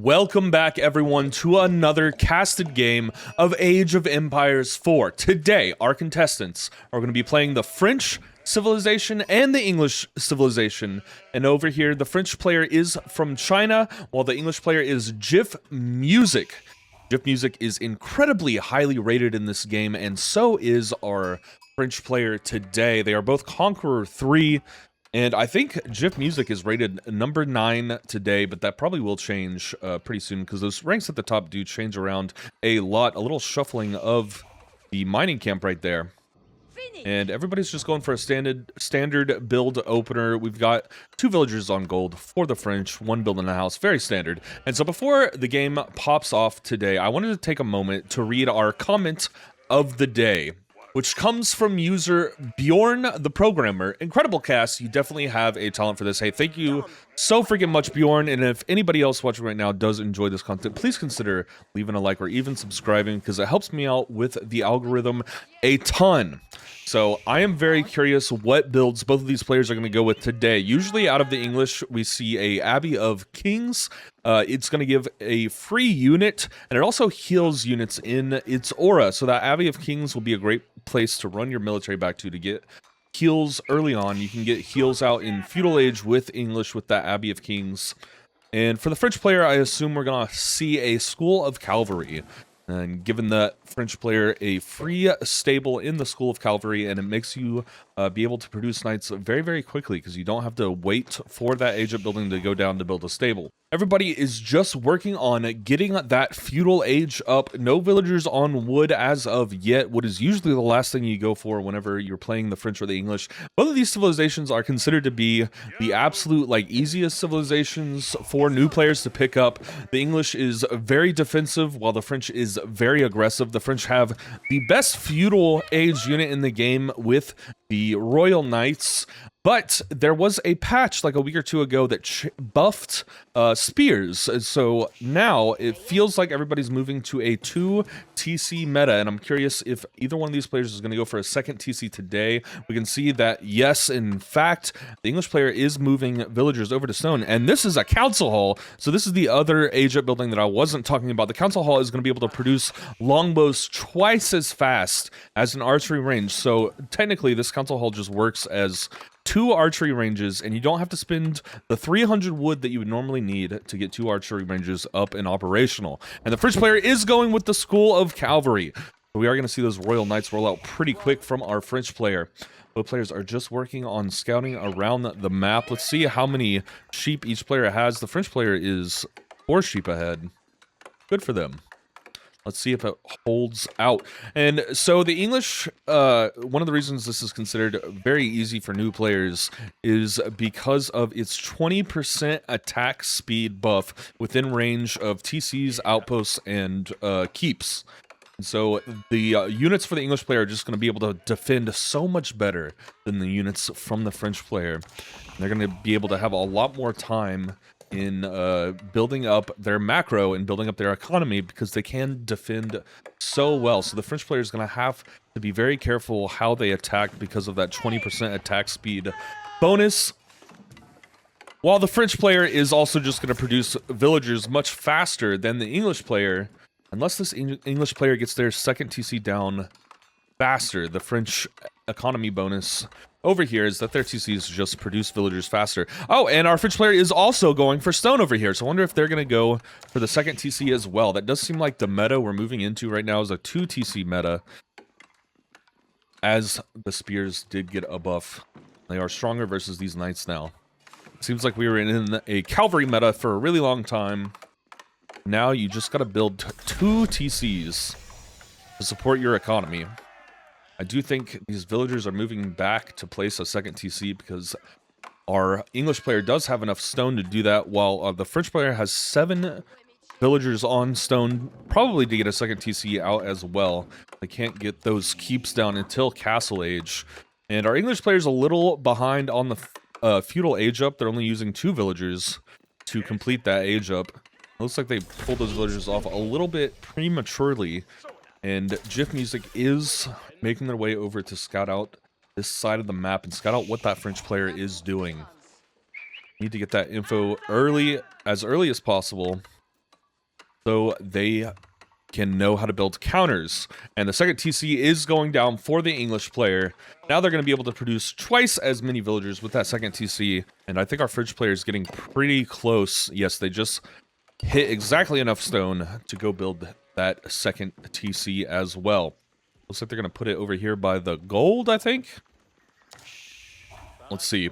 Welcome back, everyone, to another casted game of Age of Empires 4. Today, our contestants are going to be playing the French civilization and the English civilization. And over here, the French player is from China, while the English player is Jif Music. Jif Music is incredibly highly rated in this game, and so is our French player today. They are both Conqueror 3. And I think Jif Music is rated number 9 today, but that probably will change pretty soon because those ranks at the top do change around a lot. A little shuffling of the mining camp right there. And everybody's just going for a standard build opener. We've got 2 villagers on gold for the French, 1 build in a house, very standard. And so before the game pops off today, I wanted to take a moment to read our comment of the day, which comes from user Bjorn the Programmer. Incredible cast. You definitely have a talent for this. Hey, thank you so freaking much, Bjorn. And if anybody else watching right now does enjoy this content, please consider leaving a like or even subscribing because it helps me out with the algorithm a ton. So I am very curious what builds both of these players are going to go with today. Usually out of the English, we see a Abbey of Kings. It's going to give a free unit, and it also heals units in its aura. So that Abbey of Kings will be a great place to run your military back to get heals early on. You can get heals out in Feudal Age with English with that Abbey of Kings. And for the French player, I assume we're going to see a School of Cavalry. And given the French player a free stable in the School of Cavalry, and it makes you be able to produce knights very, very quickly because you don't have to wait for that age up building to go down to build a stable. Everybody is just working on getting that feudal age up. No villagers on wood as of yet. Wood is usually the last thing you go for whenever you're playing the French or the English. Both of these civilizations are considered to be the absolute easiest civilizations for new players to pick up. The English is very defensive while the French is very aggressive. The French have the best feudal age unit in the game with the Royal Knights. But there was a patch like a week or two ago that buffed spears. So now it feels like everybody's moving to a 2 TC meta. And I'm curious if either one of these players is going to go for a second TC today. We can see that, yes, in fact, the English player is moving villagers over to stone. And this is a council hall. So this is the other age up building that I wasn't talking about. The council hall is going to be able to produce longbows twice as fast as an archery range. So technically, this council hall just works as 2 archery ranges, and you don't have to spend the 300 wood that you would normally need to get 2 archery ranges up and operational. And the French player is going with the School of Cavalry. We are going to see those Royal Knights roll out pretty quick from our French player. Both players are just working on scouting around the map. Let's see how many sheep each player has. The French player is 4 sheep ahead. Good for them. Let's see if it holds out. And so the English, one of the reasons this is considered very easy for new players is because of its 20% attack speed buff within range of TCs, outposts, and keeps. And so the units for the English player are just going to be able to defend so much better than the units from the French player. And they're going to be able to have a lot more time in building up their macro and building up their economy because they can defend so well. So the French player is going to have to be very careful how they attack because of that 20% attack speed bonus. While the French player is also just going to produce villagers much faster than the English player, unless this English player gets their second TC down faster. The French economy bonus over here is that their TCs just produce villagers faster. Oh, and our French player is also going for stone over here. So I wonder if they're going to go for the second TC as well. That does seem like the meta we're moving into right now is a 2 TC meta, as the spears did get a buff. They are stronger versus these knights now. Seems like we were in a cavalry meta for a really long time. Now you just got to build 2 TCs to support your economy. I do think these villagers are moving back to place a second TC because our English player does have enough stone to do that, while the French player has 7 villagers on stone, probably to get a second TC out as well. They can't get those keeps down until Castle Age. And our English player is a little behind on the feudal age up. They're only using 2 villagers to complete that age up. It looks like they pulled those villagers off a little bit prematurely. And Jif Music is making their way over to scout out this side of the map and scout out what that French player is doing. Need to get that info as early as possible so they can know how to build counters. And the second TC is going down for the English player. Now they're going to be able to produce twice as many villagers with that second TC. And I think our French player is getting pretty close. Yes, they just hit exactly enough stone to go build that second TC as well. Looks like they're going to put it over here by the gold, I think. Let's see.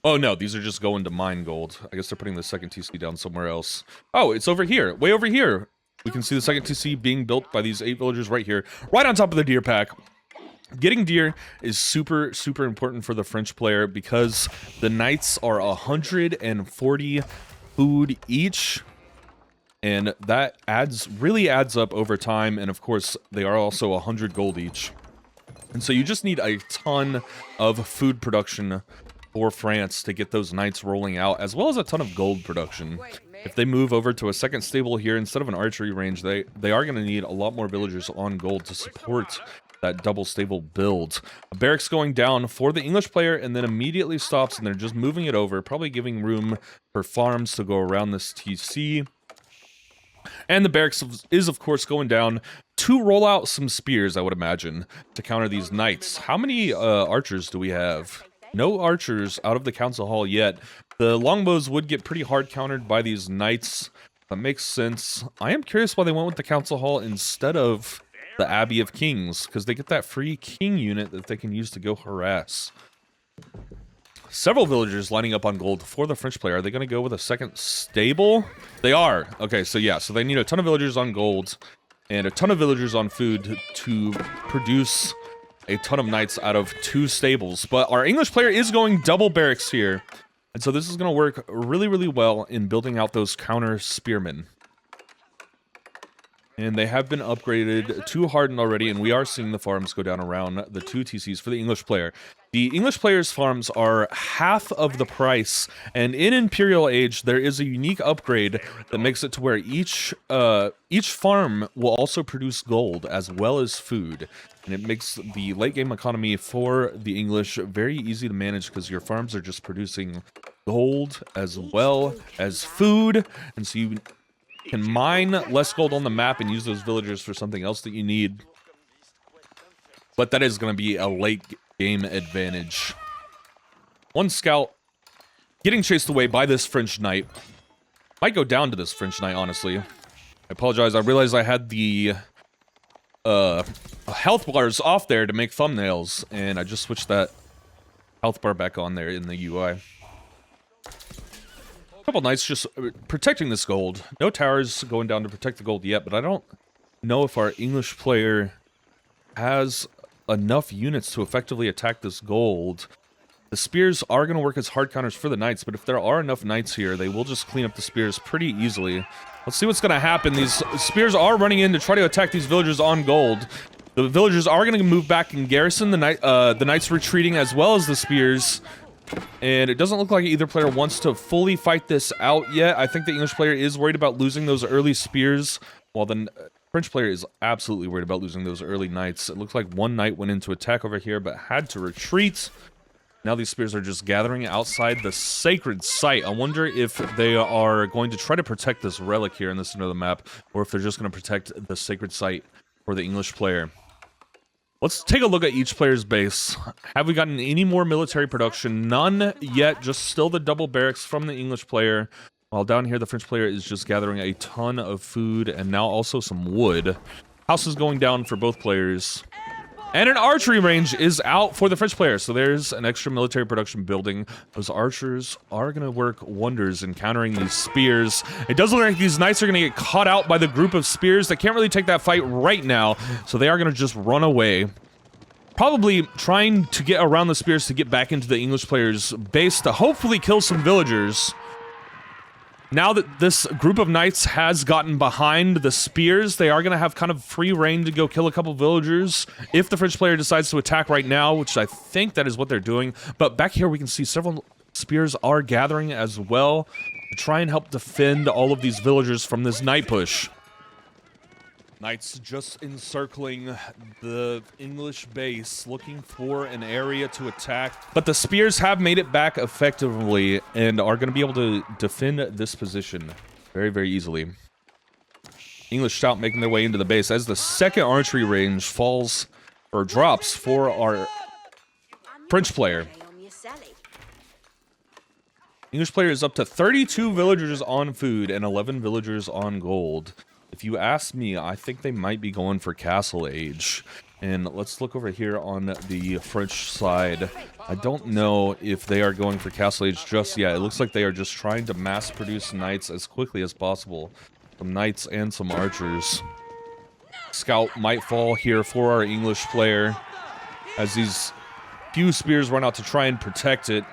Oh, no, these are just going to mine gold. I guess they're putting the second TC down somewhere else. Oh, it's over here. Way over here. We can see the second TC being built by these 8 villagers right here. Right on top of the deer pack. Getting deer is super, super important for the French player because the knights are 140 food each. And that really adds up over time. And of course, they are also 100 gold each. And so you just need a ton of food production for France to get those knights rolling out, as well as a ton of gold production. If they move over to a second stable here instead of an archery range, they are going to need a lot more villagers on gold to support that double stable build. A barracks going down for the English player and then immediately stops, and they're just moving it over, probably giving room for farms to go around this TC. And the barracks is, of course, going down to roll out some spears, I would imagine, to counter these knights. How many archers do we have? No archers out of the council hall yet. The longbows would get pretty hard countered by these knights. That makes sense. I am curious why they went with the council hall instead of the Abbey of Kings, because they get that free king unit that they can use to go harass. Several villagers lining up on gold for the French player. Are they going to go with a second stable? They are. Okay, so yeah, so they need a ton of villagers on gold and a ton of villagers on food to produce a ton of knights out of 2 stables. But our English player is going double barracks here. And so this is going to work really, really well in building out those counter spearmen. And they have been upgraded to hardened already, and we are seeing the farms go down around the 2 TCs for the English player. The English player's farms are half of the price, and in Imperial Age, there is a unique upgrade that makes it to where each farm will also produce gold as well as food. And it makes the late game economy for the English very easy to manage because your farms are just producing gold as well as food, and so you can mine less gold on the map and use those villagers for something else that you need. But that is going to be a late game advantage. One scout getting chased away by this French knight. Might go down to this French knight, honestly. I apologize. I realized I had the health bars off there to make thumbnails, and I just switched that health bar back on there in the UI. A couple knights just protecting this gold. No towers going down to protect the gold yet, but I don't know if our English player has enough units to effectively attack this gold. The spears are going to work as hard counters for the knights, but if there are enough knights here, they will just clean up the spears pretty easily. Let's see what's going to happen. These spears are running in to try to attack these villagers on gold. The villagers are going to move back and garrison the knights retreating as well as the spears. And it doesn't look like either player wants to fully fight this out yet. I think the English player is worried about losing those early spears, while the French player is absolutely worried about losing those early knights. It looks like one knight went into attack over here, but had to retreat. Now these spears are just gathering outside the sacred site. I wonder if they are going to try to protect this relic here in the center of the map, or if they're just going to protect the sacred site for the English player. Let's take a look at each player's base. Have we gotten any more military production? None yet, just still the double barracks from the English player. While down here, the French player is just gathering a ton of food and now also some wood. House is going down for both players. And an archery range is out for the French player, so there's an extra military production building. Those archers are going to work wonders in countering these spears. It does look like these knights are going to get caught out by the group of spears. They can't really take that fight right now, so they are going to just run away. Probably trying to get around the spears to get back into the English player's base to hopefully kill some villagers. Now that this group of knights has gotten behind the spears, they are going to have kind of free reign to go kill a couple villagers if the French player decides to attack right now, which I think that is what they're doing. But back here we can see several spears are gathering as well to try and help defend all of these villagers from this knight push. Knights just encircling the English base, looking for an area to attack. But the spears have made it back effectively and are going to be able to defend this position. very, very easily. English scout making their way into the base as the second archery range falls or drops for our French player. English player is up to 32 villagers on food and 11 villagers on gold. If you ask me, I think they might be going for Castle Age. And let's look over here on the French side. I don't know if they are going for Castle Age just yet. It looks like they are just trying to mass produce knights as quickly as possible. Some knights and some archers. Scout might fall here for our English player as these few spears run out to try and protect it.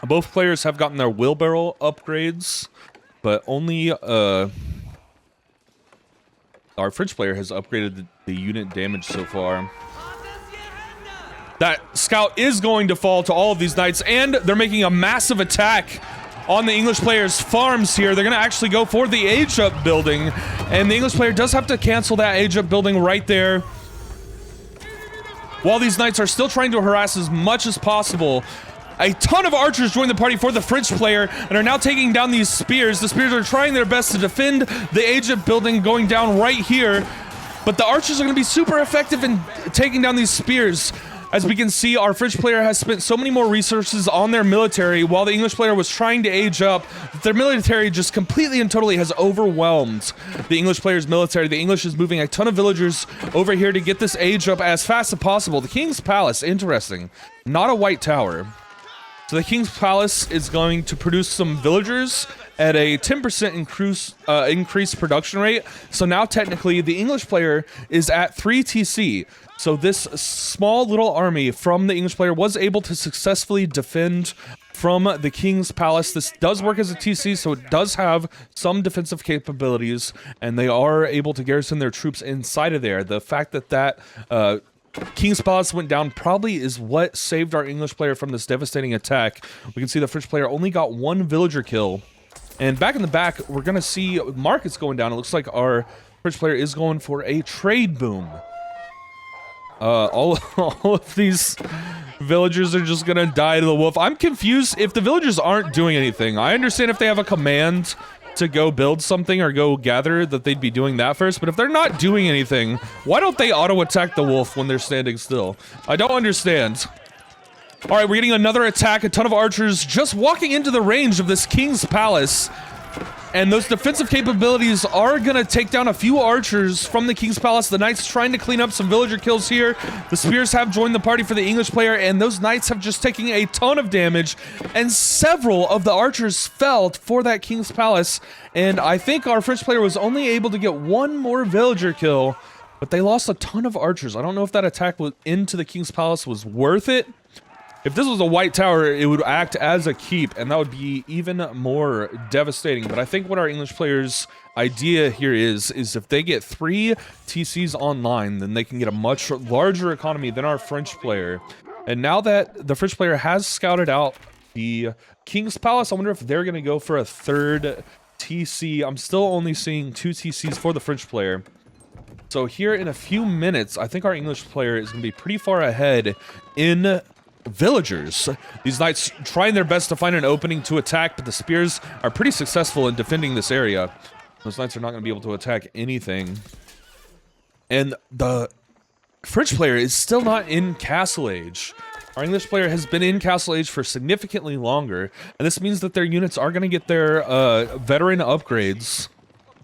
Both players have gotten their wheelbarrow upgrades, but only our French player has upgraded the unit damage so far. That scout is going to fall to all of these knights, and they're making a massive attack on the English player's farms here. They're going to actually go for the age-up building, and the English player does have to cancel that age-up building right there. While these knights are still trying to harass as much as possible, a ton of archers join the party for the French player and are now taking down these spears. The spears are trying their best to defend the age-up building going down right here, but the archers are going to be super effective in taking down these spears. As we can see, our French player has spent so many more resources on their military while the English player was trying to age up. Their military just completely and totally has overwhelmed the English player's military. The English is moving a ton of villagers over here to get this age up as fast as possible. The King's Palace, interesting. Not a white tower. So the King's Palace is going to produce some villagers at a 10% increased production rate. So now technically the English player is at 3 TC. So this small little army from the English player was able to successfully defend from the King's Palace. This does work as a TC, so it does have some defensive capabilities, and they are able to garrison their troops inside of there. The fact that King's Palace went down probably is what saved our English player from this devastating attack. We can see the French player only got one villager kill. And back in the back, we're going to see markets going down. It looks like our French player is going for a trade boom. All of these villagers are just going to die to the wolf. I'm confused if the villagers aren't doing anything. I understand if they have a command to go build something or go gather that they'd be doing that first, but if they're not doing anything, why don't they auto-attack the wolf when they're standing still? I don't understand. All right, we're getting another attack. A ton of archers just walking into the range of this King's Palace. And those defensive capabilities are going to take down a few archers from the King's Palace. The knights trying to clean up some villager kills here. The spears have joined the party for the English player, and those knights have just taken a ton of damage. And several of the archers fell for that King's Palace. And I think our French player was only able to get one more villager kill, but they lost a ton of archers. I don't know if that attack into the King's Palace was worth it. If this was a white tower, it would act as a keep, and that would be even more devastating. But I think what our English players' idea here is if they get 3 TCs online, then they can get a much larger economy than our French player. And now that the French player has scouted out the King's Palace, I wonder if they're going to go for a 3rd TC. I'm still only seeing 2 TCs for the French player. So here in a few minutes, I think our English player is going to be pretty far ahead in villagers. These knights trying their best to find an opening to attack, but the spears are pretty successful in defending this area. Those knights are not going to be able to attack anything. And the French player is still not in Castle Age. Our English player has been in Castle Age for significantly longer, and this means that their units are going to get their veteran upgrades.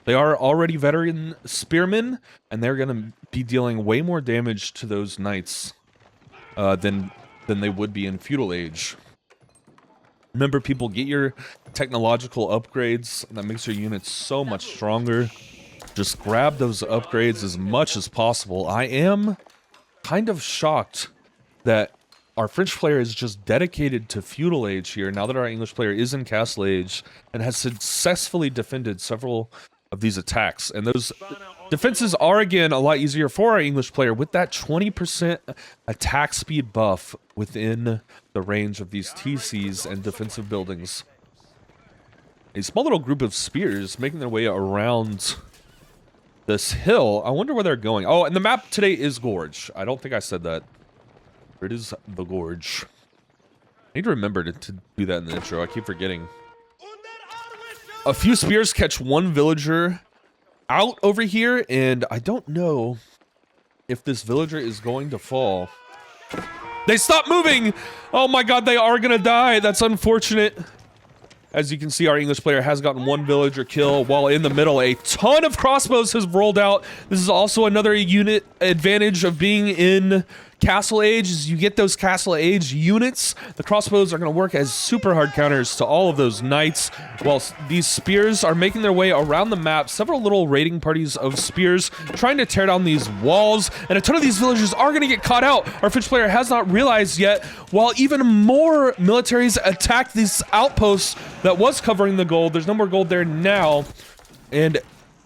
They are already veteran spearmen, and they're going to be dealing way more damage to those knights than they would be in Feudal Age. Remember, people, get your technological upgrades. That makes your units so much stronger. Just grab those upgrades as much as possible. I am kind of shocked that our French player is just dedicated to Feudal Age here, now that our English player is in Castle Age and has successfully defended several of these attacks. And those defenses are, again, a lot easier for our English player with that 20% attack speed buff within the range of these TCs and defensive buildings. A small little group of spears making their way around this hill. I wonder where they're going. Oh, and the map today is Gorge. I don't think I said that. It is the Gorge. I need to remember to do that in the intro. I keep forgetting. a few spears catch one villager out over here, and I don't know if this villager is going to fall. They stopped moving! Oh my god, they are gonna die. That's unfortunate. As you can see, our English player has gotten one villager kill, while in the middle, a ton of crossbows has rolled out. This is also another unit advantage of being in Castle Age, is you get those Castle Age units. The crossbows are going to work as super hard counters to all of those knights, while these spears are making their way around the map. Several little raiding parties of spears trying to tear down these walls, and a ton of these villagers are going to get caught out. Our French player has not realized yet, while even more militaries attack these outposts that was covering the gold. There's no more gold there now, and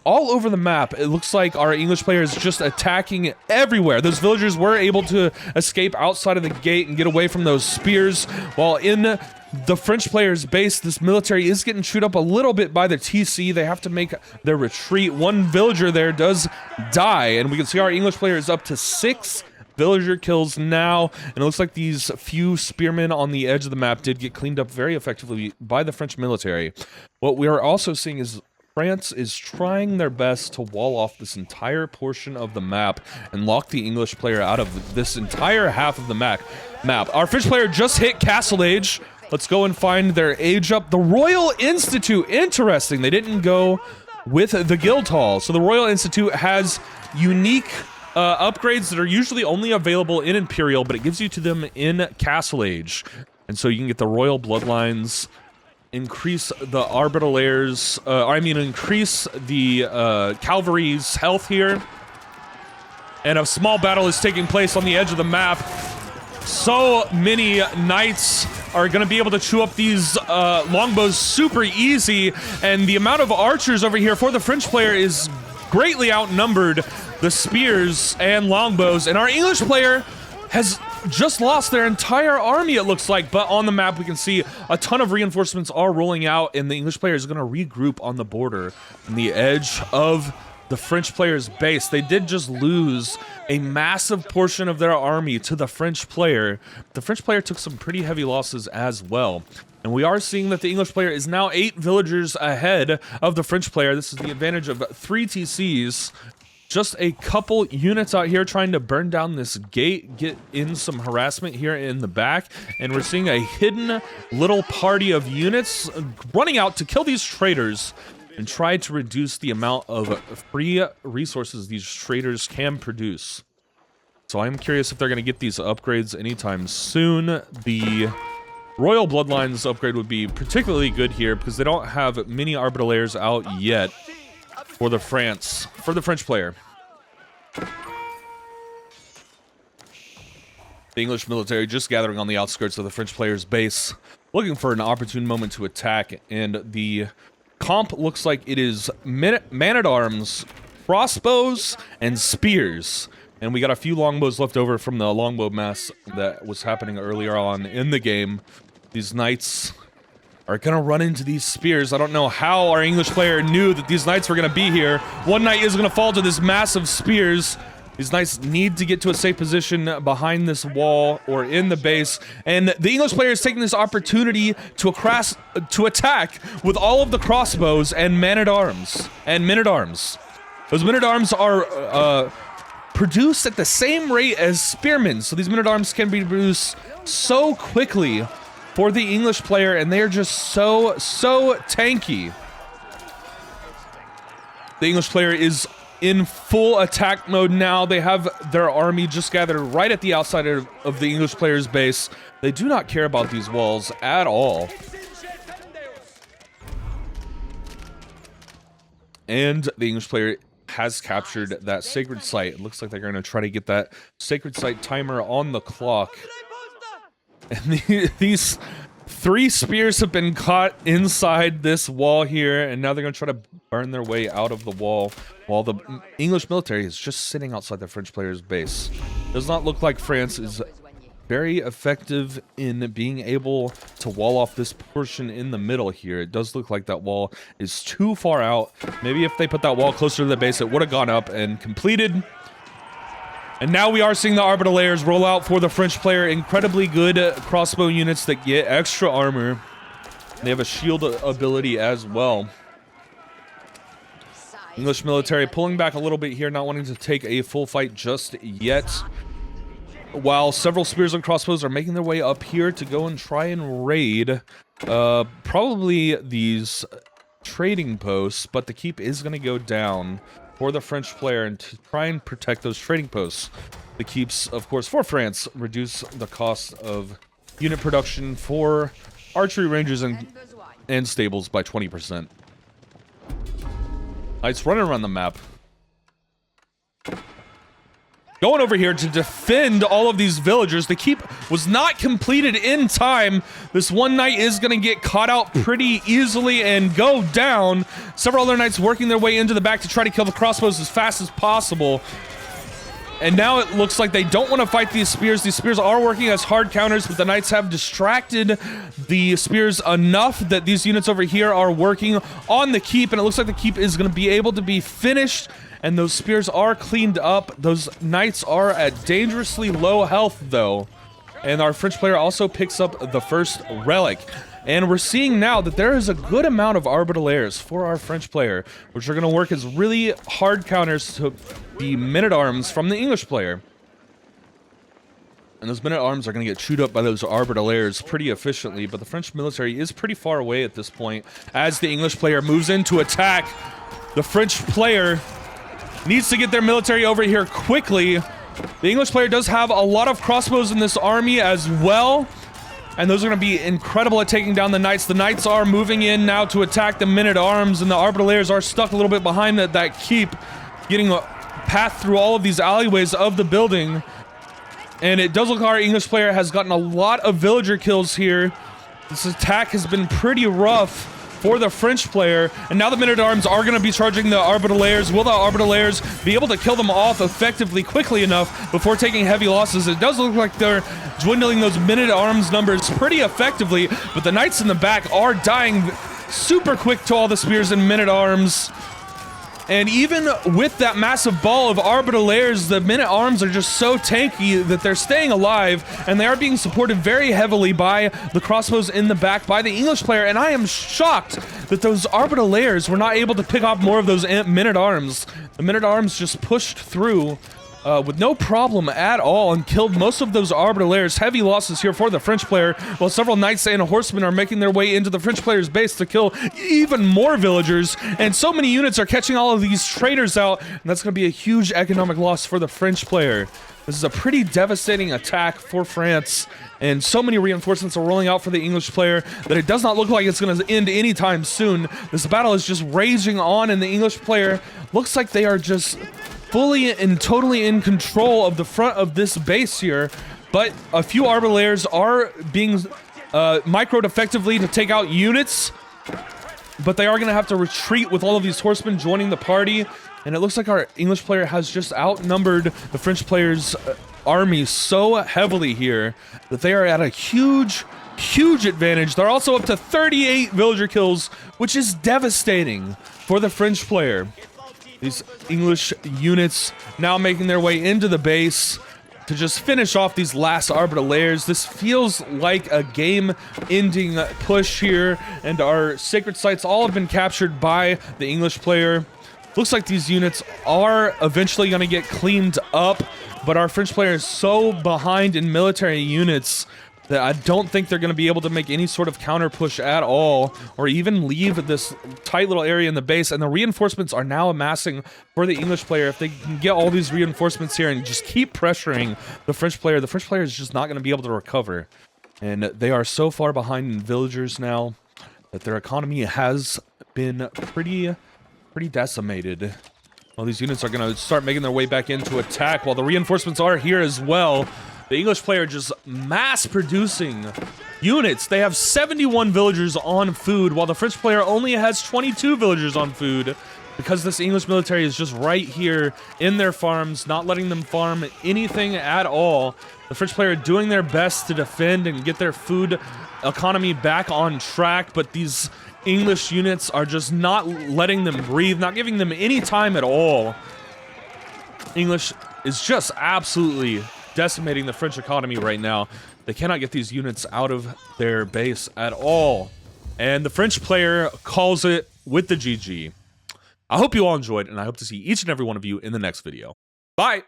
all over the map, it looks like our English player is just attacking everywhere. Those villagers were able to escape outside of the gate and get away from those spears, while in the French player's base, this military is getting chewed up a little bit by the TC. They have to make their retreat. One villager there does die, and we can see our English player is up to 6 villager kills now, and it looks like these few spearmen on the edge of the map did get cleaned up very effectively by the French military. What we are also seeing is France is trying their best to wall off this entire portion of the map and lock the English player out of this entire half of the map. Our French player just hit Castle Age. Let's go and find their age up. The Royal Institute, interesting. They didn't go with the Guildhall. So the Royal Institute has unique upgrades that are usually only available in Imperial, but it gives you to them in Castle Age. And so you can get the Royal Bloodlines, increase the Arbiters, increase the Cavalry's health here. And a small battle is taking place on the edge of the map. So many knights are going to be able to chew up these longbows super easy, and the amount of archers over here for the French player is greatly outnumbered the spears and longbows, and our English player has just lost their entire army, it looks like. But on the map we can see a ton of reinforcements are rolling out, and the English player is going to regroup on the border on the edge of the French player's base. They did just lose a massive portion of their army to the French player. The French player took some pretty heavy losses as well. And we are seeing that the English player is now 8 villagers ahead of the French player. This is the advantage of 3 TCs. Just a couple units out here trying to burn down this gate, get in some harassment here in the back, and we're seeing a hidden little party of units running out to kill these traitors and try to reduce the amount of free resources these traders can produce. So I'm curious if they're going to get these upgrades anytime soon. The Royal Bloodlines upgrade would be particularly good here because they don't have many Arbiters out yet for the French player. The English military just gathering on the outskirts of the French player's base, looking for an opportune moment to attack, and the comp looks like it is man-at-arms, crossbows, and spears. And we got a few longbows left over from the longbow mass that was happening earlier on in the game. These knights are gonna run into these spears. I don't know how our English player knew that these knights were gonna be here. One knight is gonna fall to this massive spears. These knights need to get to a safe position behind this wall or in the base, and the English player is taking this opportunity to attack with all of the crossbows and men-at-arms. Those men-at-arms are produced at the same rate as spearmen, so these men-at-arms can be produced so quickly for the English player, and they are just so tanky. The English player is in full attack mode now. They have their army just gathered right at the outside of the English player's base. They do not care about these walls at all. And the English player has captured that sacred site. It looks like they're going to try to get that sacred site timer on the clock. And these 3 spears have been caught inside this wall here, and now they're going to try to burn their way out of the wall, while the English military is just sitting outside the French player's base. Does not look like France is very effective in being able to wall off this portion in the middle here. It does look like that wall is too far out. Maybe if they put that wall closer to the base, it would have gone up and completed. And now we are seeing the Arbiters roll out for the French player. Incredibly good crossbow units that get extra armor. They have a shield ability as well. English military pulling back a little bit here, not wanting to take a full fight just yet. While several spears and crossbows are making their way up here to go and try and raid probably these trading posts, but the keep is going to go down for the French player and to try and protect those trading posts. The keeps, of course, for France, reduce the cost of unit production for archery ranges and stables by 20%. Knights running around the map. Going over here to defend all of these villagers. The keep was not completed in time. This one knight is going to get caught out pretty easily and go down. Several other knights working their way into the back to try to kill the crossbows as fast as possible. And now it looks like they don't want to fight these spears. These spears are working as hard counters, but the knights have distracted the spears enough that these units over here are working on the keep, and it looks like the keep is going to be able to be finished, and those spears are cleaned up. Those knights are at dangerously low health, though. And our French player also picks up the first relic. And we're seeing now that there is a good amount of Arbitelaires for our French player, which are going to work as really hard counters to the men-at-arms from the English player. And those men-at-arms are going to get chewed up by those Arbitelaires pretty efficiently, but the French military is pretty far away at this point. As the English player moves in to attack, the French player needs to get their military over here quickly. The English player does have a lot of crossbows in this army as well. And those are going to be incredible at taking down the knights. The knights are moving in now to attack the men-at-arms, and the Arbitelaires are stuck a little bit behind that keep, getting a path through all of these alleyways of the building. And it does look like our English player has gotten a lot of villager kills here. This attack has been pretty rough for the French player, and now the men-at-arms are going to be charging the Arbitelaires. Will the Arbitelaires be able to kill them off effectively quickly enough before taking heavy losses? It does look like they're dwindling those men-at-arms numbers pretty effectively, but the knights in the back are dying super quick to all the spears and men-at-arms. And even with that massive ball of Arbitelaires, the men-at-arms are just so tanky that they're staying alive, and they are being supported very heavily by the crossbows in the back by the English player. And I am shocked that those Arbitelaires were not able to pick off more of those men-at-arms. The men-at-arms just pushed through with no problem at all and killed most of those Arbitelaires. Heavy losses here for the French player, while several knights and horsemen are making their way into the French player's base to kill even more villagers. And so many units are catching all of these traders out, and that's going to be a huge economic loss for the French player. This is a pretty devastating attack for France, and so many reinforcements are rolling out for the English player that it does not look like it's going to end anytime soon. This battle is just raging on, and the English player looks like they are just fully and totally in control of the front of this base here, but a few Arbitelaires are being microed effectively to take out units, but they are going to have to retreat with all of these horsemen joining the party, and it looks like our English player has just outnumbered the French player's army so heavily here that they are at a huge advantage. They're also up to 38 villager kills, which is devastating for the French player. These English units now making their way into the base to just finish off these last Arbitelaires. This feels like a game-ending push here, and our sacred sites all have been captured by the English player. Looks like these units are eventually going to get cleaned up, but our French player is so behind in military units that I don't think they're going to be able to make any sort of counter push at all, or even leave this tight little area in the base. And the reinforcements are now amassing for the English player. If they can get all these reinforcements here and just keep pressuring the French player is just not going to be able to recover. And they are so far behind in villagers now that their economy has been pretty decimated. Well, these units are going to start making their way back into attack while the reinforcements are here as well. The English player just mass producing units. They have 71 villagers on food, while the French player only has 22 villagers on food, because this English military is just right here in their farms, not letting them farm anything at all. The French player doing their best to defend and get their food economy back on track, but these English units are just not letting them breathe, not giving them any time at all. English is just absolutely decimating the French economy right now. They cannot get these units out of their base at all. And the French player calls it with the GG. I hope you all enjoyed, and I hope to see each and every one of you in the next video. Bye!